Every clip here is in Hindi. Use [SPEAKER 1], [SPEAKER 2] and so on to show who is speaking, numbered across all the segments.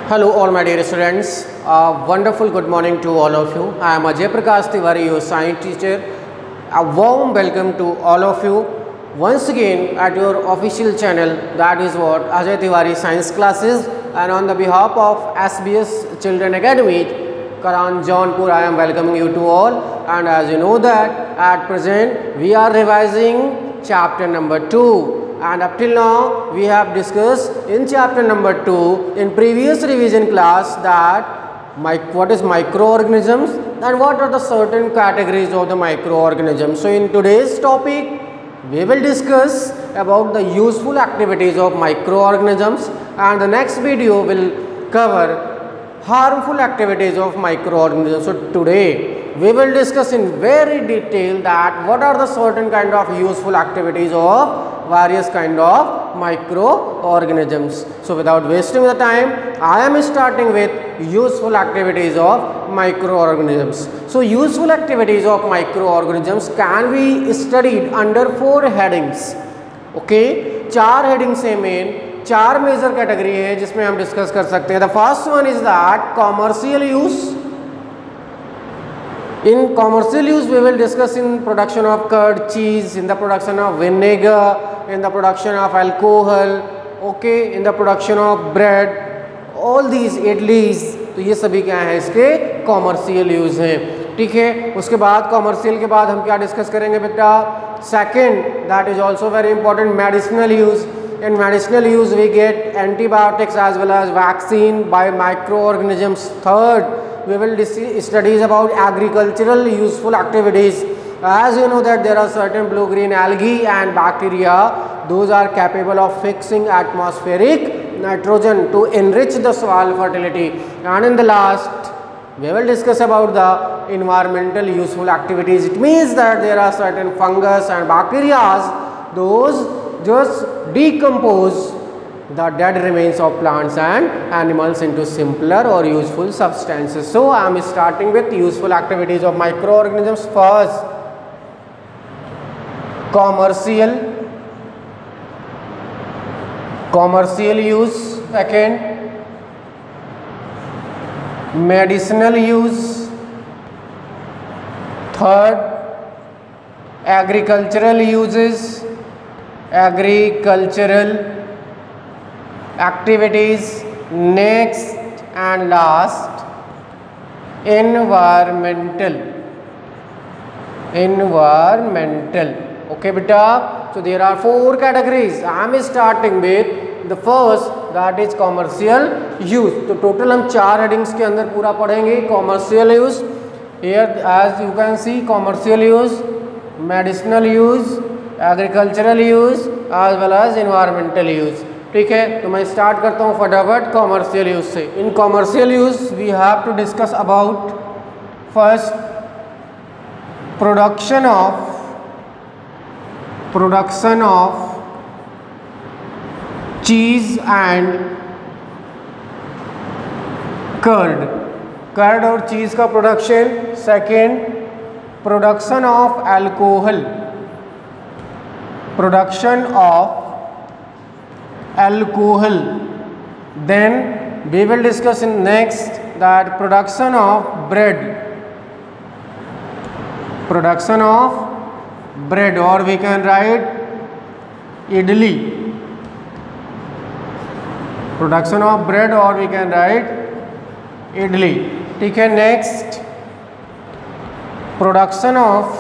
[SPEAKER 1] Hello all my dear students, wonderful good morning to all of you. I am Ajay Prakash Tiwari, your science teacher. A warm welcome to all of you once again at your official channel, that is what Ajay Tiwari Science Classes, and on the behalf of SBS Children Academy, Karan Jaunpur, I am welcoming you to all. And as you know that at present we are revising chapter number 2. And up till now we have discussed in chapter number 2 in previous revision class that what is microorganisms and what are the certain categories of the microorganisms. So in today's topic we will discuss about the useful activities of microorganisms, and the next video will cover harmful activities of microorganisms. So today we will discuss in very detail that what are the certain kind of useful activities of various kind of microorganisms. So without wasting the time, I am starting with useful activities of microorganisms. So useful activities of microorganisms can be studied under 4 headings. Okay, 4 headings है मेन, 4 मेजर कैटेगरी है जिसमें हम डिस्कस कर सकते हैं. The first one is that commercial use. In commercial use we will discuss in production of curd, cheese, in the production of vinegar, in the production of alcohol, okay, in the production of bread, all these idlis. तो ये सभी क्या हैं, इसके कॉमर्शियल यूज हैं. ठीक है, उसके बाद कॉमर्शियल के बाद हम क्या डिस्कस करेंगे बेटा. Second, that is also very important, medicinal use. In medicinal use we get antibiotics as well as vaccine by microorganisms. Third, we will studies about agricultural useful activities. As you know that there are certain blue green algae and bacteria, those are capable of fixing atmospheric nitrogen to enrich the soil fertility. And in the last we will discuss about the environmental useful activities. It means that there are certain fungus and bacteria, those just decompose the dead remains of plants and animals into simpler or useful substances. So I am starting with useful activities of microorganisms. First, commercial use. Second, medicinal use. Third, agricultural uses, agricultural activities. Next and last, environmental. Okay beta, so there are 4 categories. I am starting with the first, that is commercial use. तो टोटल हम 4 हेडिंग्स के अंदर पूरा पढ़ेंगे. Commercial use, here as you can see, commercial use, medicinal use, agricultural use as well as environmental use. ठीक है, तो मैं स्टार्ट करता हूँ फटाफट कॉमर्शियल यूज से. In commercial use we have to discuss about first production of cheese and curd और चीज का production. Second, production of alcohol. Then we will discuss in next that production of bread, or we can write idli. Production of bread or we can write idli. ठीक है, next production of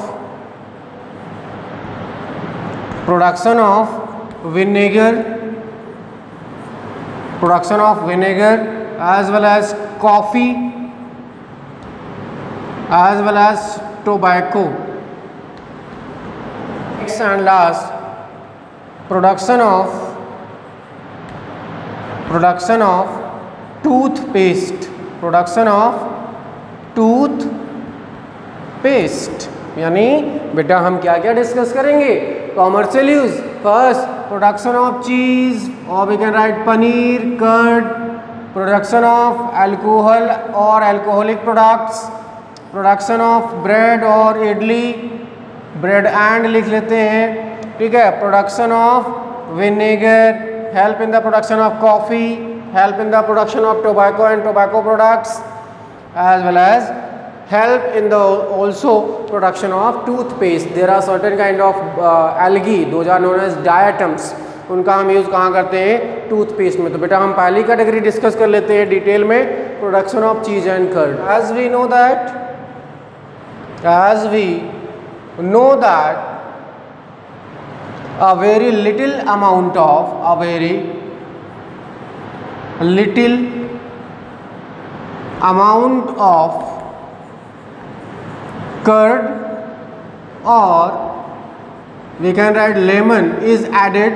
[SPEAKER 1] vinegar as well as coffee as well as tobacco. Next and last, production of toothpaste. यानी बेटा हम क्या क्या डिस्कस करेंगे. Commercial use, first production of cheese और we can write paneer, curd. Production of alcohol और alcoholic products. Production of bread और इडली, ब्रेड एंड लिख लेते हैं. ठीक है, production of vinegar, help in the production of coffee, help in the production of tobacco and tobacco products, as well as help in the also production of toothpaste. There are certain kind of algae, those are known as diatoms. उनका हम यूज़ कहाँ करते हैं? टूथपेस्ट में. तो बेटा हम पहली कैटेगरी डिस्कस कर लेते हैं डिटेल में, production of cheese and curd. As we know that a very little amount of curd, or we can write lemon, is added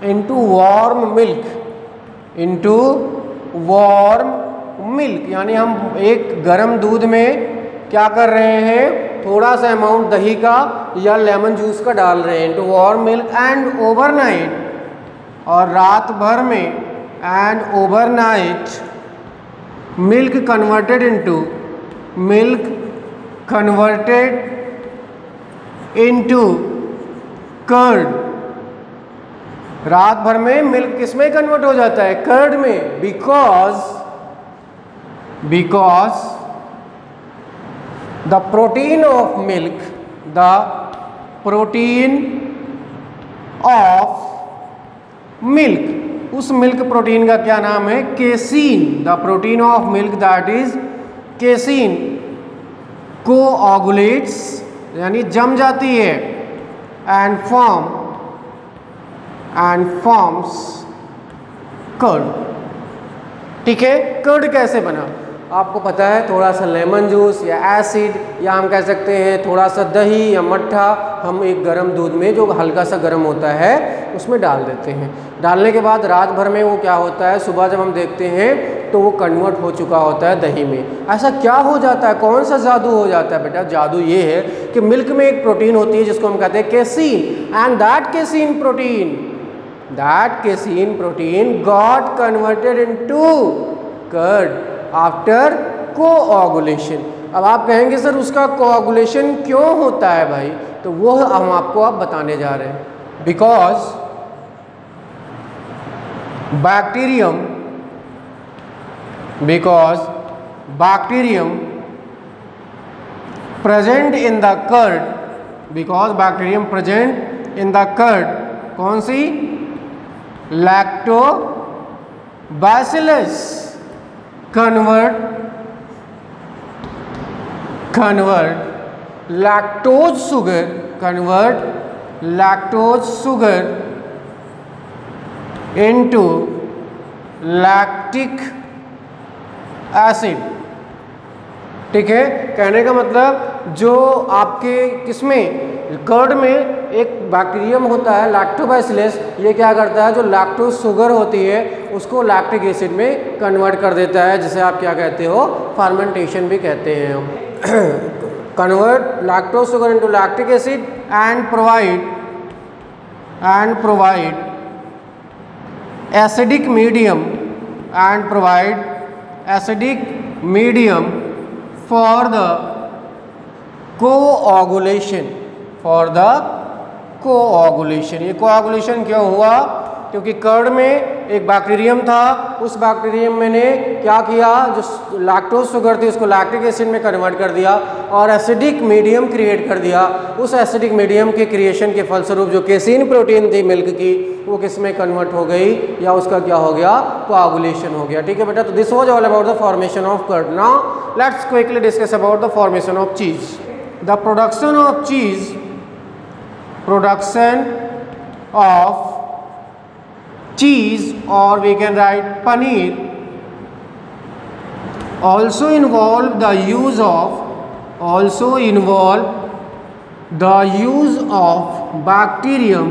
[SPEAKER 1] into warm milk. यानी हम एक गर्म दूध में क्या कर रहे हैं? थोड़ा सा अमाउंट दही का या लेमन जूस का डाल रहे हैं. To warm milk and overnight, और रात भर में, and overnight milk converted into curd. रात भर में मिल्क किस में कन्वर्ट हो जाता है? कर्ड में. Because the protein of milk, उस मिल्क प्रोटीन का क्या नाम है? Casein. The protein of milk that is casein coagulates, यानी जम जाती है, एंड फॉर्म्स कर्ड. ठीक है. कर्ड कैसे बना? आपको पता है, थोड़ा सा लेमन जूस या एसिड, या हम कह सकते हैं थोड़ा सा दही या मट्ठा, हम एक गर्म दूध में जो हल्का सा गर्म होता है उसमें डाल देते हैं. डालने के बाद रात भर में वो क्या होता है, सुबह जब हम देखते हैं तो वो कन्वर्ट हो चुका होता है दही में. ऐसा क्या हो जाता है? कौन सा जादू हो जाता है बेटा? जादू ये है कि मिल्क में एक प्रोटीन होती है जिसको हम कहते हैं casein, and that casein protein got converted into curd after coagulation. अब आप कहेंगे सर उसका कोऑगुलेशन क्यों होता है भाई? तो वो हम आपको अब बताने जा रहे हैं. Because bacterium present in the curd, कौन सी? Lactobacillus convert lactose sugar into lactic acid. ठीक है. कहने का मतलब जो आपके किसमें, कर्ड में एक बैक्टीरियम होता है लैक्टोबैसिलस, ये क्या करता है? जो लैक्टोज शुगर होती है उसको लैक्टिक एसिड में कन्वर्ट कर देता है, जिसे आप क्या कहते हो? फर्मेंटेशन भी कहते हैं. Convert lactose sugar into lactic acid and provide acidic medium for the coagulation. ये कोआगुलेशन क्यों हुआ? क्योंकि कर्ड में एक बैक्टीरियम था, उस बैक्टीरियम में ने क्या किया? जो लैक्टोज शुगर थी उसको लैक्टिक एसिड में कन्वर्ट कर दिया और एसिडिक मीडियम क्रिएट कर दिया. उस एसिडिक मीडियम के क्रिएशन के फलस्वरूप जो केसीन प्रोटीन थी मिल्क की, वो किस में कन्वर्ट हो गई, या उसका क्या हो गया? कोआगुलेशन हो गया. ठीक है बेटा. तो this was all about the formation of curd. Now let's quickly discuss about the formation of cheese. The production of cheese, or we can write paneer, also involve the use of bacterium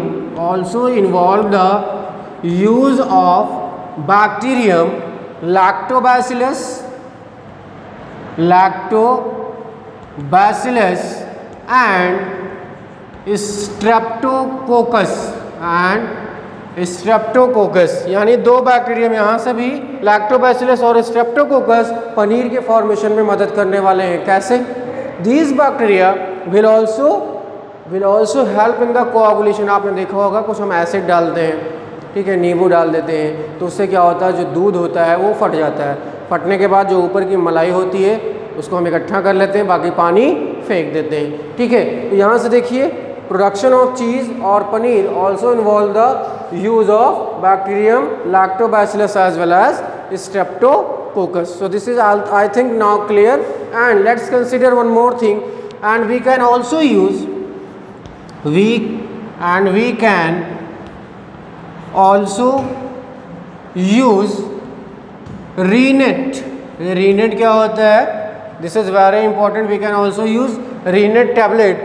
[SPEAKER 1] lactobacillus and Streptococcus. यानी दो बैक्टीरियम यहाँ से भी, लैक्टोबैसिलस और स्ट्रेप्टोकोकस, पनीर के फॉर्मेशन में मदद करने वाले हैं. कैसे? These bacteria will also help in the coagulation. आपने देखा होगा कुछ हम एसिड डालते हैं, ठीक है, नींबू डाल देते हैं, तो उससे क्या होता है, जो दूध होता है वो फट जाता है। फटने के बाद जो ऊपर की मलाई होती है उसको हम इकट्ठा कर लेते हैं, बाकी पानी फेंक देते हैं। ठीक है, तो यहाँ से देखिए प्रोडक्शन ऑफ चीज़ और paneer also involve the use of bacterium lactobacillus as well as streptococcus. So this is I think now clear, and let's consider one more thing, and we can also use we can also use Renet क्या होता है, this is very important, we can also use Renet tablet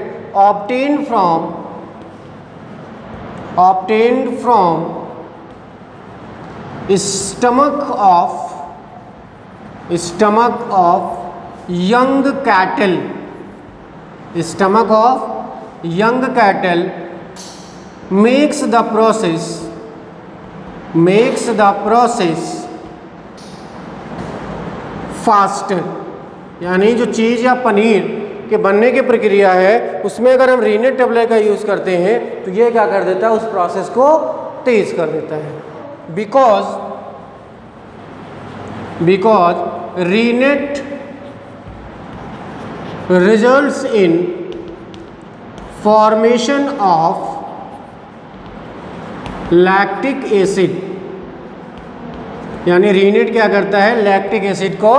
[SPEAKER 1] obtained from stomach of young cattle makes the process faster. यानी जो चीज़ या पनीर के बनने की प्रक्रिया है उसमें अगर हम रीनेट टेबलेट का यूज़ करते हैं तो ये क्या कर देता है, उस प्रोसेस को तेज कर देता है। Because rennet results in formation of lactic acid, यानी रीनेट क्या करता है, लैक्टिक एसिड को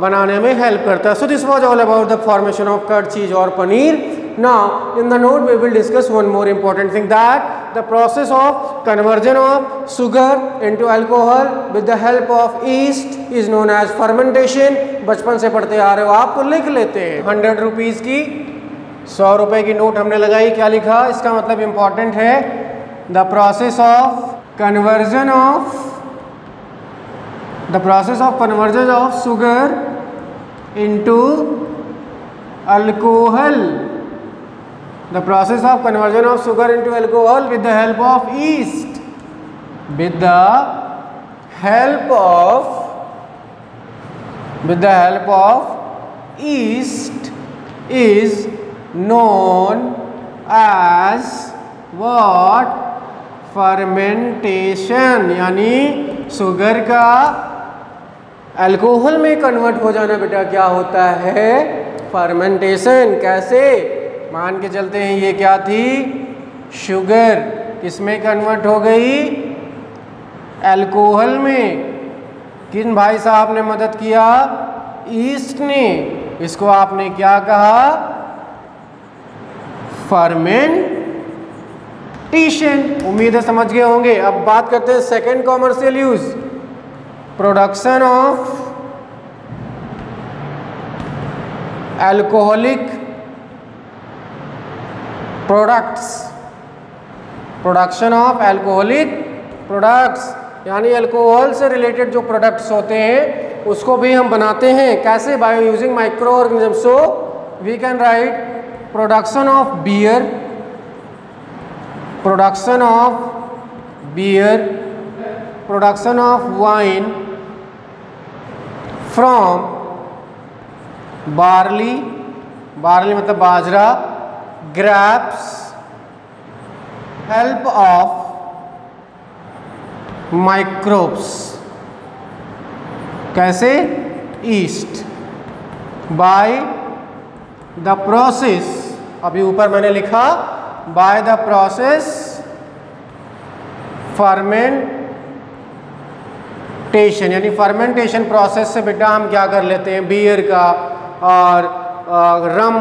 [SPEAKER 1] बनाने में हेल्प करता है। So this was all about the formation of curd, cheese और paneer. Now in the note we will discuss one more important thing, that the process of conversion of sugar into alcohol with the help of yeast is known as fermentation. बचपन से पढ़ते आ रहे हो आप, तो लिख लेते हैं। 100 रुपीज़ की 100 रुपए की नोट हमने लगाई, क्या लिखा, इसका मतलब इंपॉर्टेंट है, the process of conversion of sugar into alcohol, the process of conversion of sugar into alcohol with the help of yeast, with the help of yeast is known as what, fermentation। यानी शुगर का अल्कोहल में कन्वर्ट हो जाना बेटा क्या होता है, फर्मेंटेशन। कैसे, मान के चलते हैं ये क्या थी, शुगर, किस में कन्वर्ट हो गई, अल्कोहल में। किन भाई साहब ने मदद किया, ईस्ट ने। इसको आपने क्या कहा, फर्मेंटेशन। उम्मीद है समझ गए होंगे। अब बात करते हैं second commercial use, production of alcoholic products, यानी अल्कोहल से रिलेटेड जो प्रोडक्ट्स होते हैं उसको भी हम बनाते हैं। कैसे, by using micro organism. So we can write production of beer, production of wine from barley मतलब बाजरा, ग्रैप्स, हेल्प ऑफ माइक्रोब्स। कैसे, ईस्ट, बाय द प्रोसेस, अभी ऊपर मैंने लिखा बाय द प्रोसेस फर्मेंटेशन, यानी फर्मेंटेशन प्रोसेस से बेटा हम क्या कर लेते हैं, बियर का और रम,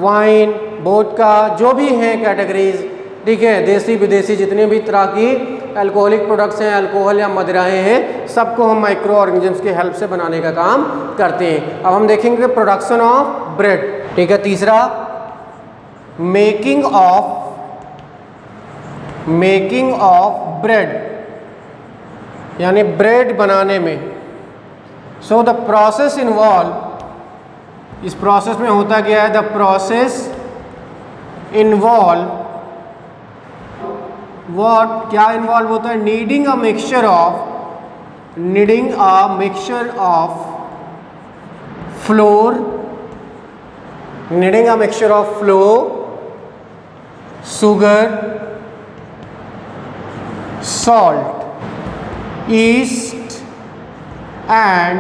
[SPEAKER 1] वाइन, वोडका, जो भी हैं कैटेगरीज, ठीक है, देसी विदेशी जितने भी तरह की अल्कोहलिक प्रोडक्ट्स हैं, अल्कोहल या मदिराएं हैं, सबको हम माइक्रो ऑर्गेनिजम्स की हेल्प से बनाने का काम करते हैं। अब हम देखेंगे प्रोडक्शन ऑफ ब्रेड, ठीक है। तीसरा, मेकिंग ऑफ ब्रेड, यानी ब्रेड बनाने में। सो द प्रोसेस इन्वॉल्व, इस प्रोसेस में होता क्या है, द प्रोसेस इन्वॉल्व व्हाट, क्या इन्वॉल्व होता है, kneading a mixture of flour, sugar, salt. yeast and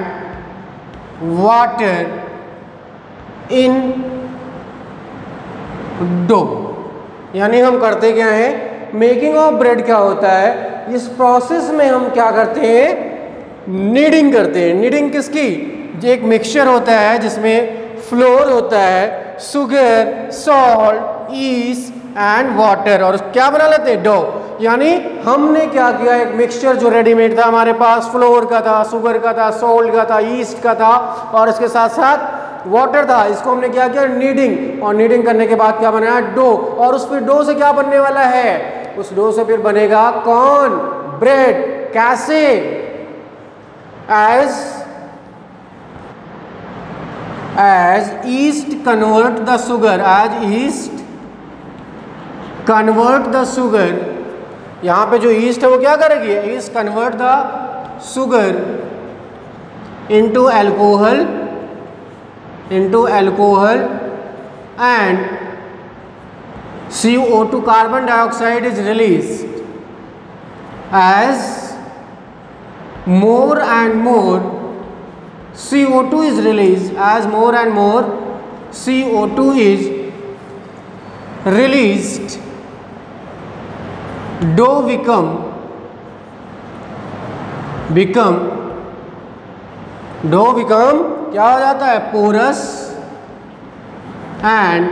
[SPEAKER 1] water in dough। यानी हम करते क्या है, मेकिंग ऑफ ब्रेड क्या होता है, इस प्रोसेस में हम क्या करते हैं, नीडिंग करते हैं। नीडिंग किसकी, जो एक मिक्सचर होता है जिसमें फ्लोर होता है, sugar, salt, east and water, और क्या बना लेते हैं, डो। यानी हमने क्या किया, एक मिक्सचर जो रेडीमेड था हमारे पास, फ्लोर का था, शुगर का था, सॉल्ट का था, ईस्ट का था, और इसके साथ साथ वाटर था, इसको हमने क्या किया, नीडिंग, और नीडिंग करने के बाद क्या बनाया, डो। और उस फिर डो से क्या बनने वाला है, उस डो से फिर बनेगा कौन, ब्रेड। कैसे, as yeast convert the sugar, as yeast convert the sugar, यहाँ पे जो yeast है वो क्या करेगी, yeast convert the sugar into alcohol and CO2 carbon dioxide is released। as more and more CO2 is released, as more and more CO2 is released, dough become क्या हो जाता है, porous and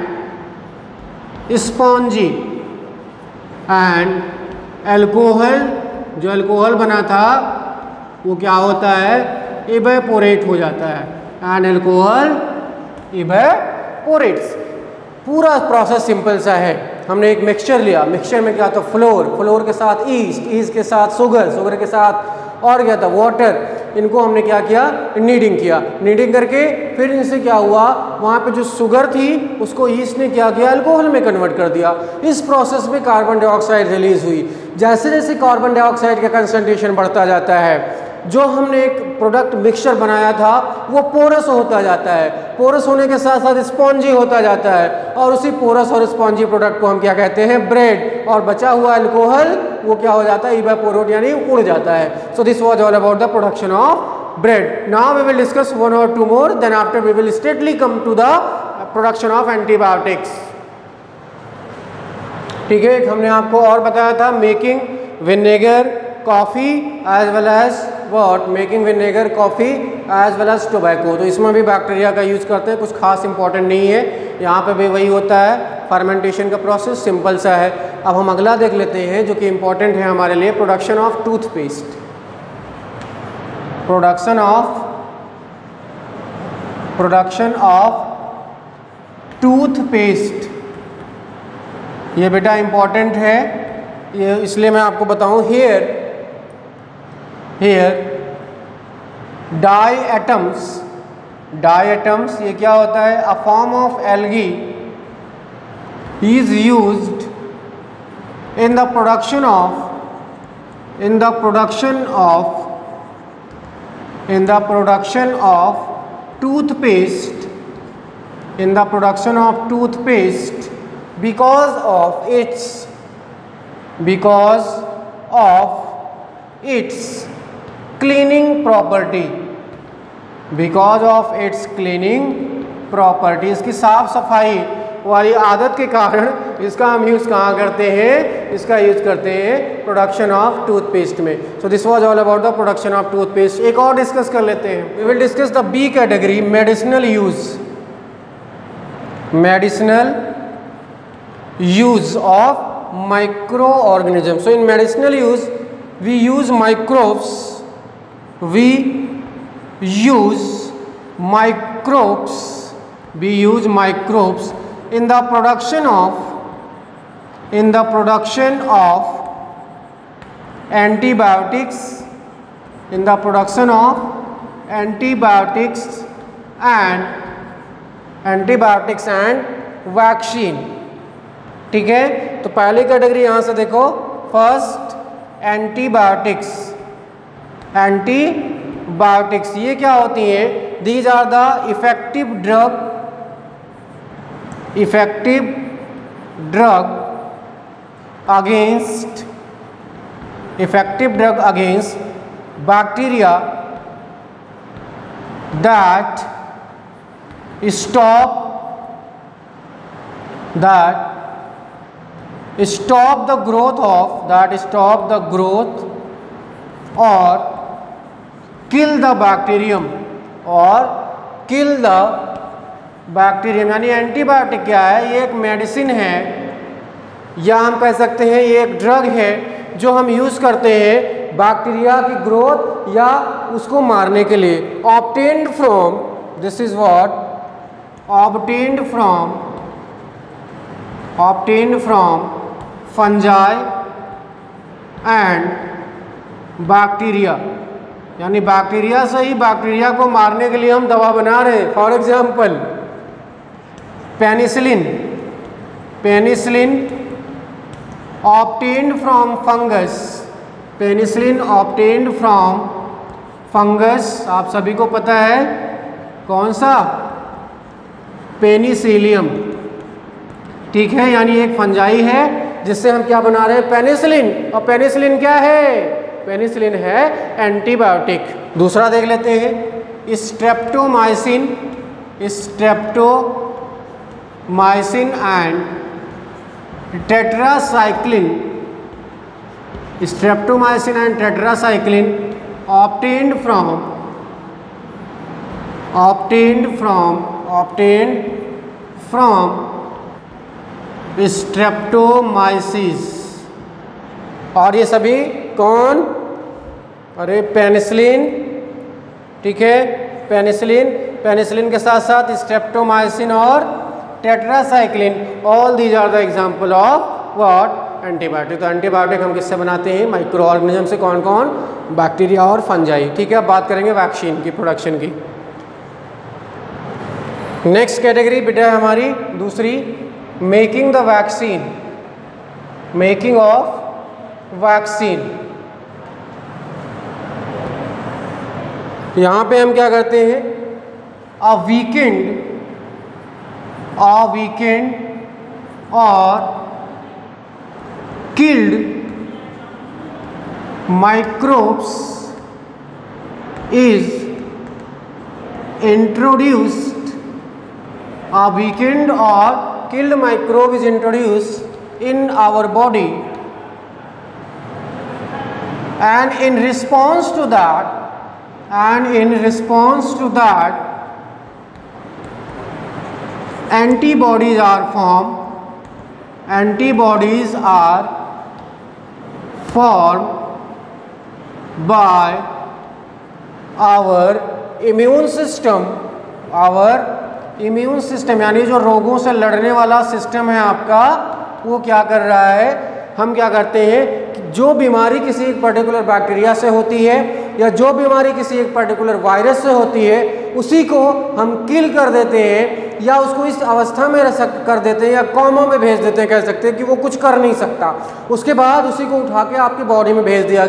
[SPEAKER 1] spongy, and alcohol, जो अल्कोहल बना था वो क्या होता है, इवेपोरेट हो जाता है, एंड अल्कोहल इवेपोरेट्स। पूरा प्रोसेस सिंपल सा है। हमने एक मिक्सचर लिया, मिक्सचर में क्या था, फ्लोर के साथ ईस्ट के साथ शुगर के साथ और क्या था, वाटर। इनको हमने क्या किया, नीडिंग किया। नीडिंग करके फिर इनसे क्या हुआ, वहाँ पे जो शुगर थी उसको ईस्ट ने क्या किया, अल्कोहल में कन्वर्ट कर दिया। इस प्रोसेस में कार्बन डाइऑक्साइड रिलीज हुई। जैसे जैसे कार्बन डाइऑक्साइड का कंसंट्रेशन बढ़ता जाता है, जो हमने एक प्रोडक्ट मिक्सचर बनाया था वो पोरस होता जाता है। पोरस होने के साथ साथ स्पॉन्जी होता जाता है, और उसी पोरस और स्पॉन्जी प्रोडक्ट को हम क्या कहते हैं, ब्रेड। और बचा हुआ अल्कोहल वो क्या हो जाता है, इवेपोरेट यानी उड़ जाता है। So this was all about the production of bread. Now we will discuss one और two more, then after we will straightly come to the production of antibiotics. ठीक है, हमने आपको और बताया था making vinegar coffee as well as what, making vinegar coffee as well as tobacco. तो इसमें भी बैक्टीरिया का यूज़ करते हैं, कुछ खास इंपॉर्टेंट नहीं है। यहाँ पे भी वही होता है, फर्मेंटेशन का प्रोसेस सिंपल सा है। अब हम अगला देख लेते हैं जो कि इंपॉर्टेंट है हमारे लिए, production of toothpaste. Production of toothpaste, ये बेटा इंपॉर्टेंट है, ये इसलिए मैं आपको बताऊं। हियर डाइएटम्स ये क्या होता है, a form of algae is used in the production of toothpaste because of its cleaning property, इसकी साफ सफाई वाली आदत के कारण इसका हम यूज़ कहाँ करते हैं, इसका यूज़ करते हैं प्रोडक्शन ऑफ टूथपेस्ट में। So this was all about the production of toothpaste. एक और डिस्कस कर लेते हैं, we will discuss the B category, medicinal use of microorganisms. So in medicinal use we use microbes in the production of antibiotics and vaccine। ठीक है, तो पहली कैटेगरी यहाँ से देखो, फर्स्ट एंटीबायोटिक्स ये क्या होती हैं, these are the effective drug against bacteria that stop the growth or kill the bacterium यानी एंटीबायोटिक क्या है? ये एक मेडिसिन है, या हम कह सकते हैं ये एक ड्रग है जो हम यूज़ करते हैं बैक्टीरिया की ग्रोथ या उसको मारने के लिए। Obtained from, this is what, obtained from fungi and bacteria, यानी बैक्टीरिया से ही बैक्टीरिया को मारने के लिए हम दवा बना रहे हैं। For example penicillin obtained from fungus, penicillin obtained from fungus, आप सभी को पता है कौन सा? पेनिसिलियम, ठीक है, यानी एक फंजाई है जिससे हम क्या बना रहे हैं? पेनिसिलिन। और पेनिसिलिन क्या है? पेनिसिलिन है एंटीबायोटिक। दूसरा देख लेते हैं, streptomycin and tetracycline, streptomycin and tetracycline obtained from Streptomyces. और ये सभी कौन? अरे पेनिसिलिन, ठीक है, पेनिसिलिन के साथ साथ स्ट्रेप्टोमाइसिन और tetracycline, all these are the example of what? Antibiotic. तो एंटीबायोटिक हम किससे बनाते हैं? माइक्रो ऑर्गेनिज्म से। कौन कौन? बैक्टीरिया और फंजाई, ठीक है। अब बात करेंगे वैक्सीन की प्रोडक्शन की। नेक्स्ट कैटेगरी बेटा है हमारी दूसरी, making the vaccine, making of vaccine. यहाँ पे हम क्या करते हैं? अ वीकेंड और killed microbes is introduced, a weakened or killed microbe is introduced in our body, and in response to that antibodies are formed by our immune system, यानी जो रोगों से लड़ने वाला सिस्टम है आपका, वो क्या कर रहा है? हम क्या करते हैं कि जो बीमारी किसी एक पर्टिकुलर बैक्टीरिया से होती है या जो बीमारी किसी एक पर्टिकुलर वायरस से होती है, उसी को हम किल कर देते हैं या उसको इस अवस्था में कर देते हैं या कॉमा में भेज देते हैं, कह सकते हैं कि वो कुछ कर नहीं सकता। उसके बाद उसी को उठा के आपकी बॉडी में भेज दिया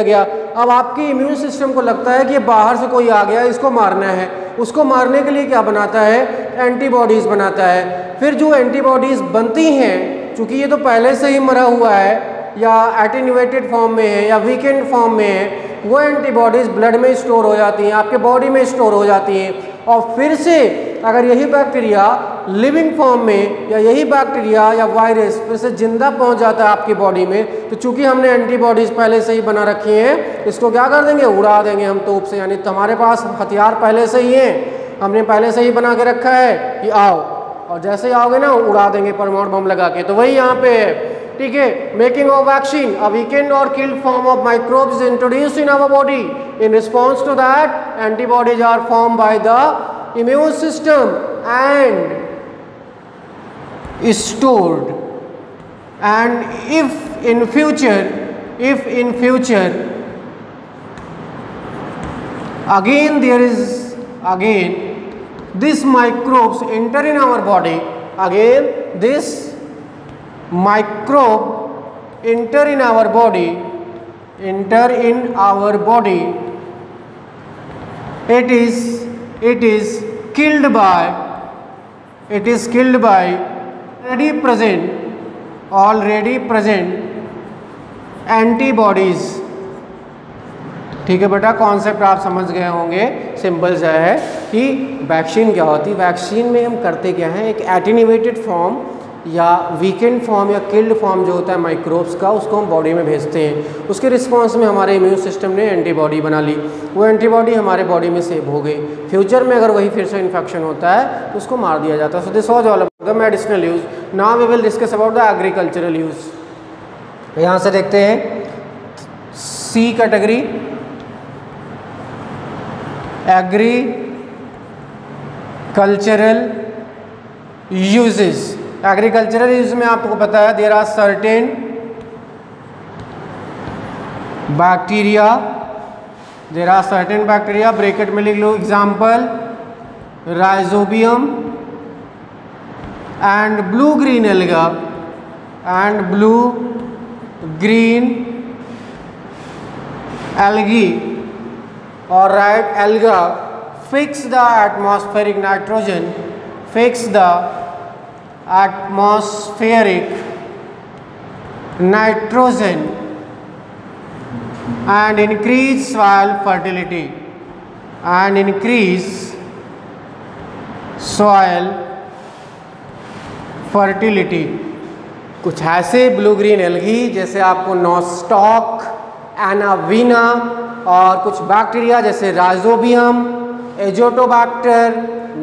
[SPEAKER 1] गया, अब आपकी इम्यून सिस्टम को लगता है कि ये बाहर से कोई आ गया, इसको मारना है। उसको मारने के लिए क्या बनाता है? एंटीबॉडीज़ बनाता है। फिर जो एंटीबॉडीज़ बनती हैं, चूँकि ये तो पहले से ही मरा हुआ है या एटेन्यूएटेड फॉर्म में है या वीकेंड फॉर्म में है, वो एंटीबॉडीज़ ब्लड में स्टोर हो जाती हैं, आपके बॉडी में स्टोर हो जाती हैं। और फिर से अगर यही बैक्टीरिया लिविंग फॉर्म में या यही बैक्टीरिया या वायरस फिर से जिंदा पहुंच जाता है आपकी बॉडी में, तो चूंकि हमने एंटीबॉडीज़ पहले से ही बना रखी हैं, इसको क्या कर देंगे? उड़ा देंगे हम तोप से। यानी तुम्हारे पास हथियार पहले से ही हैं, हमने पहले से ही बना के रखा है कि आओ, और जैसे ही आओगे ना उड़ा देंगे परमाणु बम लगा के। तो वही यहाँ पे है, ठीक है। Making of vaccine, a weakened और killed form of microbes introduced in our body, in response to that antibodies are form by the immune system and stored, and if in future again this microbes enter in our body, enter in our body, it is killed by already present antibodies ठीक है बेटा, कॉन्सेप्ट आप समझ गए होंगे। सिंपल सा है कि वैक्सीन क्या होती है। वैक्सीन में हम करते क्या हैं, एक एटेन्यूएटेड फॉर्म या वीकेंड फॉर्म या किल्ड फॉर्म जो होता है माइक्रोब्स का, उसको हम बॉडी में भेजते हैं। उसके रिस्पॉन्स में हमारे इम्यून सिस्टम ने एंटीबॉडी बना ली, वो एंटीबॉडी हमारे बॉडी में सेव हो गई। फ्यूचर में अगर वही फिर से इन्फेक्शन होता है तो उसको मार दिया जाता है। So this was all about the medicinal use. Now we will discuss about the agricultural use. यहाँ से देखते हैं C category, agricultural uses. Agricultural use में आपको पता है there are certain bacteria, bracket में लिख लो example rhizobium and blue green alga algae or right alga fix the atmospheric nitrogen, and increase soil fertility। कुछ ऐसे ब्लू ग्रीन एल्गी जैसे आपको नोस्टॉक, एनावीना और कुछ बैक्टीरिया जैसे rhizobium, Azotobacter,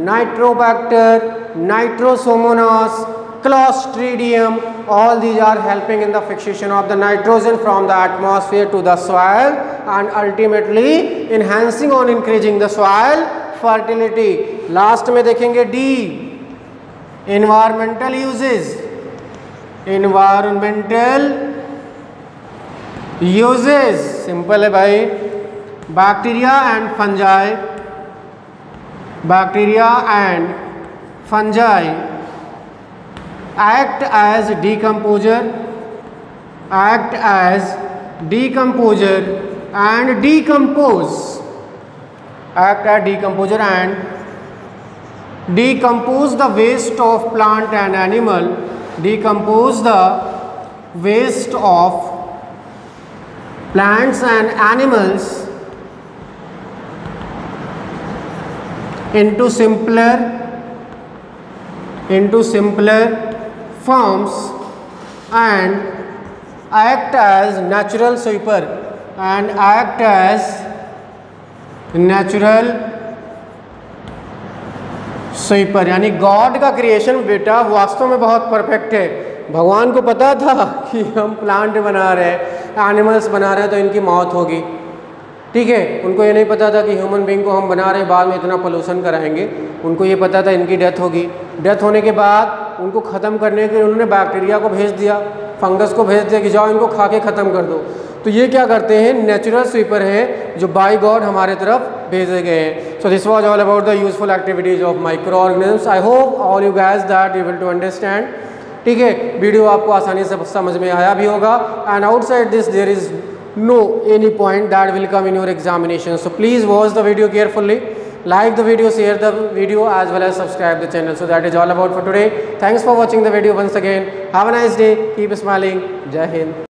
[SPEAKER 1] Nitrobacter, Nitrosomonas, clostridium, all these are helping in the fixation of the nitrogen from the atmosphere to the soil and ultimately enhancing or increasing the soil fertility। Last में देखेंगे डी, environmental uses, सिंपल है भाई। Bacteria and fungi act as decomposer and decompose the waste of plant and animal, decompose the waste of plants and animals into simpler forms and act as natural sweeper यानी गॉड का क्रिएशन बेटा वास्तव में बहुत परफेक्ट है। भगवान को पता था कि हम प्लांट बना रहे हैं, एनिमल्स बना रहे हैं तो इनकी मौत होगी, ठीक है। उनको ये नहीं पता था कि ह्यूमन बीइंग को हम बना रहे हैं, बाद में इतना पोल्यूशन कराएंगे। उनको ये पता था इनकी डेथ होगी। डेथ होने के बाद उनको ख़त्म करने के लिए उन्होंने बैक्टीरिया को भेज दिया, फंगस को भेज दिया कि जाओ इनको खा के ख़त्म कर दो। तो ये क्या करते हैं, नेचुरल स्वीपर हैं जो बाय गॉड हमारे तरफ भेजे गए हैं। So this was all about the useful activities of micro organisms. I hope all you guys that you will to understand, ठीक है। वीडियो आपको आसानी से समझ में आया भी होगा। And outside this there is no any point that will come in your examination, so please watch the video carefully, like the video, share the video as well as subscribe the channel. So that is all about for today. Thanks for watching the video once again. Have a nice day, keep smiling. Jai Hind.